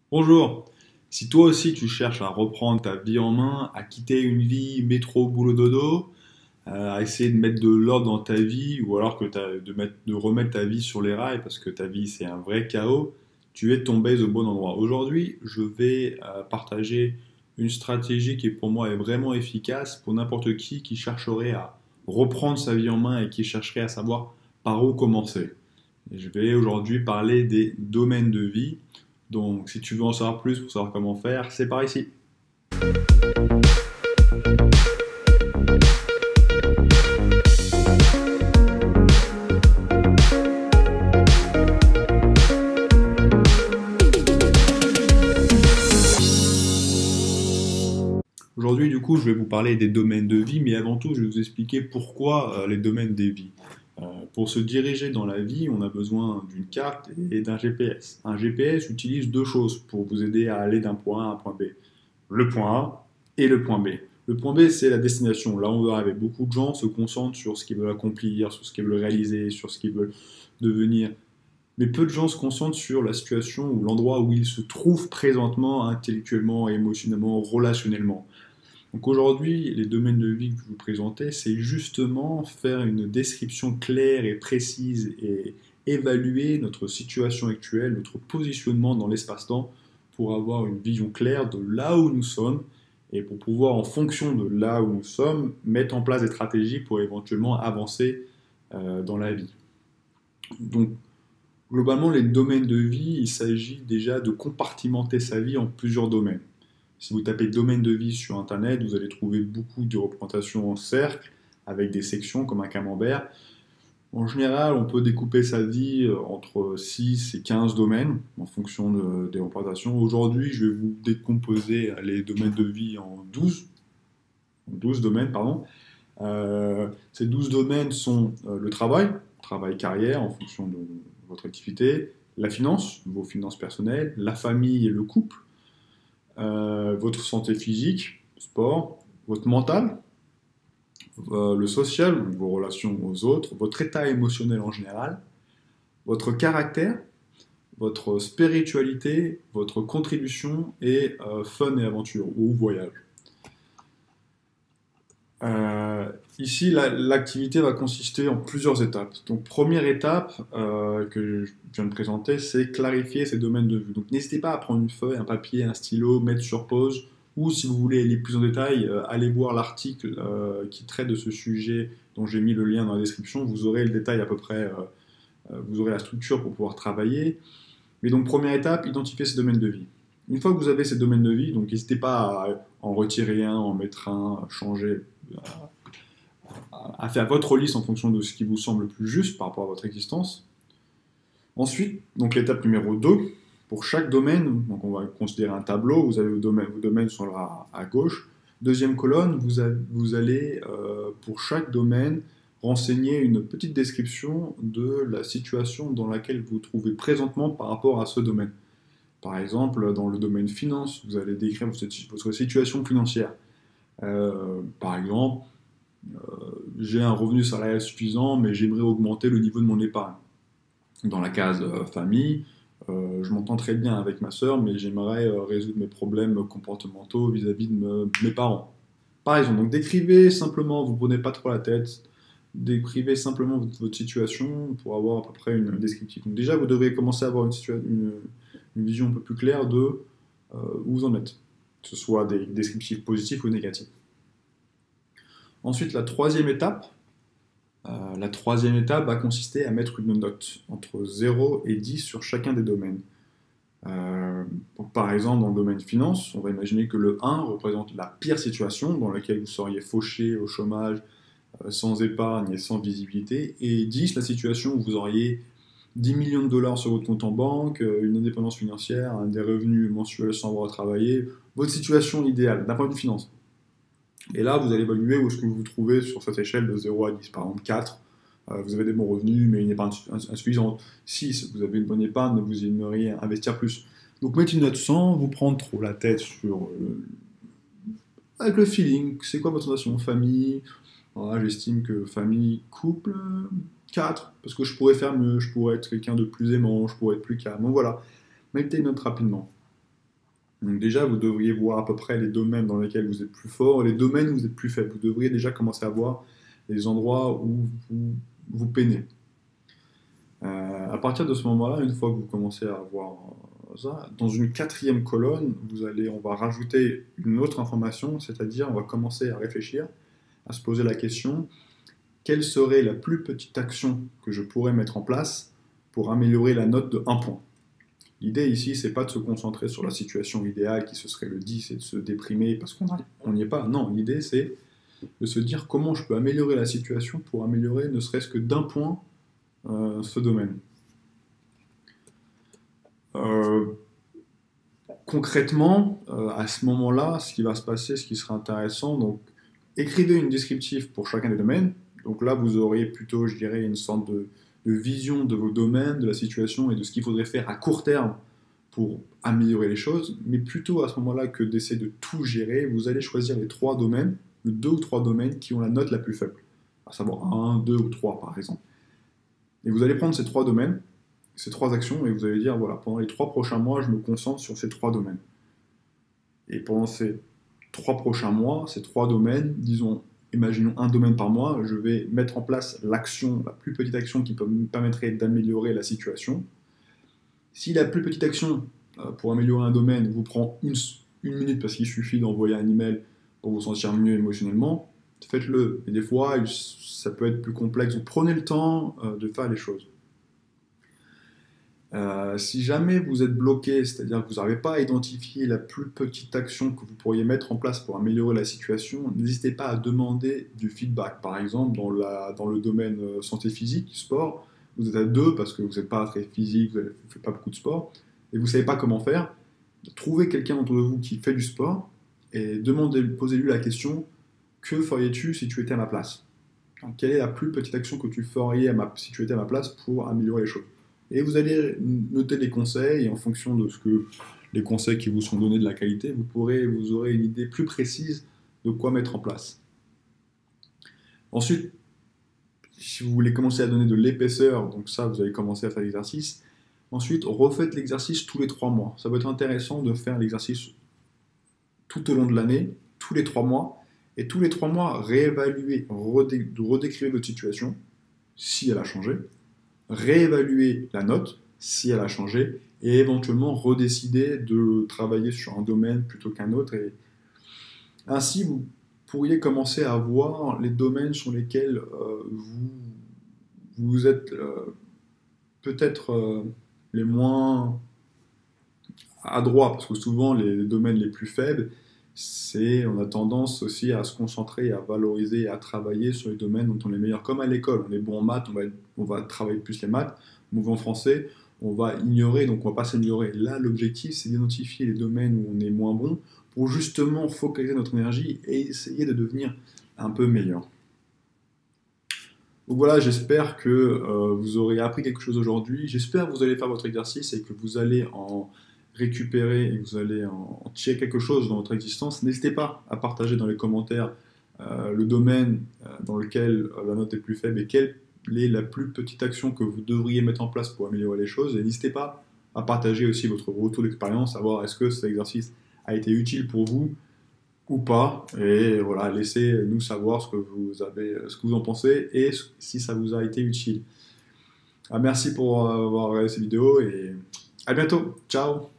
Bonjour. Si toi aussi tu cherches à reprendre ta vie en main, à quitter une vie métro boulot dodo, à essayer de mettre de l'ordre dans ta vie, ou alors de remettre ta vie sur les rails parce que ta vie c'est un vrai chaos, tu es tombé au bon endroit. Aujourd'hui, je vais partager une stratégie qui pour moi est vraiment efficace pour n'importe qui chercherait à reprendre sa vie en main et qui chercherait à savoir par où commencer. Et je vais aujourd'hui parler des domaines de vie. Donc, si tu veux en savoir plus pour savoir comment faire, c'est par ici. Aujourd'hui, du coup, je vais vous parler des domaines de vie, mais avant tout, je vais vous expliquer pourquoi les domaines des vies. Pour se diriger dans la vie, on a besoin d'une carte et d'un GPS. Un GPS utilise deux choses pour vous aider à aller d'un point A à un point B. Le point A et le point B. Le point B, c'est la destination. Là, on veut arriver. Beaucoup de gens se concentrent sur ce qu'ils veulent accomplir, sur ce qu'ils veulent réaliser, sur ce qu'ils veulent devenir. Mais peu de gens se concentrent sur la situation ou l'endroit où ils se trouvent présentement, intellectuellement, émotionnellement, relationnellement. Donc aujourd'hui, les domaines de vie que je vais vous présenter, c'est justement faire une description claire et précise et évaluer notre situation actuelle, notre positionnement dans l'espace-temps pour avoir une vision claire de là où nous sommes et pour pouvoir, en fonction de là où nous sommes, mettre en place des stratégies pour éventuellement avancer dans la vie. Donc globalement, les domaines de vie, il s'agit déjà de compartimenter sa vie en plusieurs domaines. Si vous tapez domaine de vie sur Internet, vous allez trouver beaucoup de représentations en cercle, avec des sections comme un camembert. En général, on peut découper sa vie entre 6 et 15 domaines, en fonction des représentations. Aujourd'hui, je vais vous décomposer les domaines de vie en 12 domaines, pardon. Ces 12 domaines sont le travail carrière en fonction de votre activité, la finance, vos finances personnelles, la famille et le couple, votre santé physique, sport, votre mental, le social, vos relations aux autres, votre état émotionnel en général, votre caractère, votre spiritualité, votre contribution et fun et aventure ou voyage. Ici, l'activité va consister en plusieurs étapes. Donc, première étape que je viens de présenter, c'est clarifier ces domaines de vue. Donc, n'hésitez pas à prendre une feuille, un papier, un stylo, mettre sur pause, ou si vous voulez aller plus en détail, allez voir l'article qui traite de ce sujet dont j'ai mis le lien dans la description. Vous aurez le détail à peu près, vous aurez la structure pour pouvoir travailler. Mais donc, première étape, identifier ces domaines de vie. Une fois que vous avez ces domaines de vie, donc n'hésitez pas à en retirer un, en mettre un, changer, à faire votre liste en fonction de ce qui vous semble le plus juste par rapport à votre existence. Ensuite, donc l'étape numéro 2, pour chaque domaine, donc on va considérer un tableau, vous avez vos domaines sont là à gauche. Deuxième colonne, vous allez, pour chaque domaine, renseigner une petite description de la situation dans laquelle vous vous trouvez présentement par rapport à ce domaine. Par exemple, dans le domaine finance, vous allez décrire votre situation financière. Par exemple, j'ai un revenu salarial suffisant, mais j'aimerais augmenter le niveau de mon épargne. Dans la case famille, je m'entends très bien avec ma sœur, mais j'aimerais résoudre mes problèmes comportementaux vis-à-vis de mes parents. Par exemple, donc décrivez simplement, vous ne prenez pas trop la tête, décrivez simplement votre situation pour avoir à peu près une descriptive. Donc déjà, vous devez commencer à avoir une vision un peu plus claire de où vous en êtes, que ce soit des descriptifs positifs ou négatifs. Ensuite, la troisième étape va consister à mettre une note entre 0 et 10 sur chacun des domaines. Par exemple, dans le domaine finance, on va imaginer que le 1 représente la pire situation dans laquelle vous seriez fauché au chômage, sans épargne et sans visibilité, et 10, la situation où vous auriez 10 millions de dollars sur votre compte en banque, une indépendance financière, des revenus mensuels sans avoir à travailler, votre situation idéale d'un point de vue finance. Et là, vous allez évaluer où est-ce que vous vous trouvez sur cette échelle de 0 à 10. Par exemple, 4, vous avez des bons revenus, mais une épargne insuffisante. 6, vous avez une bonne épargne, mais vous aimeriez investir plus. Donc, mettez une note sans vous prendre trop la tête sur... avec le feeling, c'est quoi votre sensation famille, voilà, j'estime que famille, couple, 4, parce que je pourrais faire mieux, je pourrais être quelqu'un de plus aimant, je pourrais être plus calme. Donc voilà, mettez une note rapidement. Donc déjà, vous devriez voir à peu près les domaines dans lesquels vous êtes plus fort, et les domaines où vous êtes plus faible. Vous devriez déjà commencer à voir les endroits où vous peinez. À partir de ce moment-là, une fois que vous commencez à voir ça, dans une quatrième colonne, on va rajouter une autre information, c'est-à-dire on va commencer à réfléchir, à se poser la question, quelle serait la plus petite action que je pourrais mettre en place pour améliorer la note de 1 point. L'idée ici, c'est pas de se concentrer sur la situation idéale qui ce serait le 10 et de se déprimer parce qu'on n'y est pas. Non, l'idée c'est de se dire comment je peux améliorer la situation pour améliorer ne serait-ce que d'1 point ce domaine. Euh, Concrètement, à ce moment-là, ce qui va se passer, ce qui sera intéressant, donc écrivez une descriptive pour chacun des domaines. Donc là, vous aurez plutôt, je dirais, une sorte de vision de vos domaines, de la situation et de ce qu'il faudrait faire à court terme pour améliorer les choses. Mais plutôt à ce moment-là que d'essayer de tout gérer, vous allez choisir les 3 domaines, les 2 ou 3 domaines qui ont la note la plus faible. À savoir 1, 2 ou 3 par exemple. Et vous allez prendre ces 3 domaines, ces 3 actions, et vous allez dire, voilà, pendant les 3 prochains mois, je me concentre sur ces 3 domaines. Et pendant ces 3 prochains mois, ces 3 domaines, disons, imaginons un domaine par mois, je vais mettre en place l'action, la plus petite action qui me permettrait d'améliorer la situation. Si la plus petite action pour améliorer un domaine vous prend une minute parce qu'il suffit d'envoyer un email pour vous sentir mieux émotionnellement, faites-le. Et des fois, ça peut être plus complexe. Donc prenez le temps de faire les choses. Si jamais vous êtes bloqué, c'est-à-dire que vous n'arrivez pas à identifier la plus petite action que vous pourriez mettre en place pour améliorer la situation, n'hésitez pas à demander du feedback. Par exemple, dans le domaine santé physique, sport, vous êtes à 2 parce que vous n'êtes pas très physique, vous ne faites pas beaucoup de sport, et vous ne savez pas comment faire. Trouvez quelqu'un autour de vous qui fait du sport et posez-lui la question, que ferais-tu si tu étais à ma place? Donc, quelle est la plus petite action que tu ferais si tu étais à ma place pour améliorer les choses? Et vous allez noter les conseils, et en fonction de ce que les conseils qui vous sont donnés de la qualité, vous aurez une idée plus précise de quoi mettre en place. Ensuite, si vous voulez commencer à donner de l'épaisseur, donc ça, vous allez commencer à faire l'exercice. Ensuite, refaites l'exercice tous les 3 mois. Ça peut être intéressant de faire l'exercice tout au long de l'année, tous les 3 mois, et tous les 3 mois, réévaluer, redécrire votre situation, si elle a changé, réévaluer la note si elle a changé et éventuellement redécider de travailler sur un domaine plutôt qu'un autre. Et ainsi, vous pourriez commencer à voir les domaines sur lesquels vous êtes peut-être les moins adroits, parce que souvent les domaines les plus faibles, on a tendance aussi à se concentrer, à valoriser, à travailler sur les domaines dont on est meilleur. Comme à l'école, on est bon en maths, on va travailler plus les maths, mauvais en français, on va ignorer, donc on va pas s'améliorer. Là, l'objectif, c'est d'identifier les domaines où on est moins bon pour justement focaliser notre énergie et essayer de devenir un peu meilleur. Donc voilà, j'espère que vous aurez appris quelque chose aujourd'hui. J'espère que vous allez faire votre exercice et que vous allez en récupérer et que vous allez en tirer quelque chose dans votre existence. N'hésitez pas à partager dans les commentaires le domaine dans lequel la note est plus faible et quelle est la plus petite action que vous devriez mettre en place pour améliorer les choses. Et n'hésitez pas à partager aussi votre retour d'expérience, savoir est-ce que cet exercice a été utile pour vous ou pas. Et voilà, laissez-nous savoir ce que vous en pensez et si ça vous a été utile. Merci pour avoir regardé cette vidéo et à bientôt. Ciao!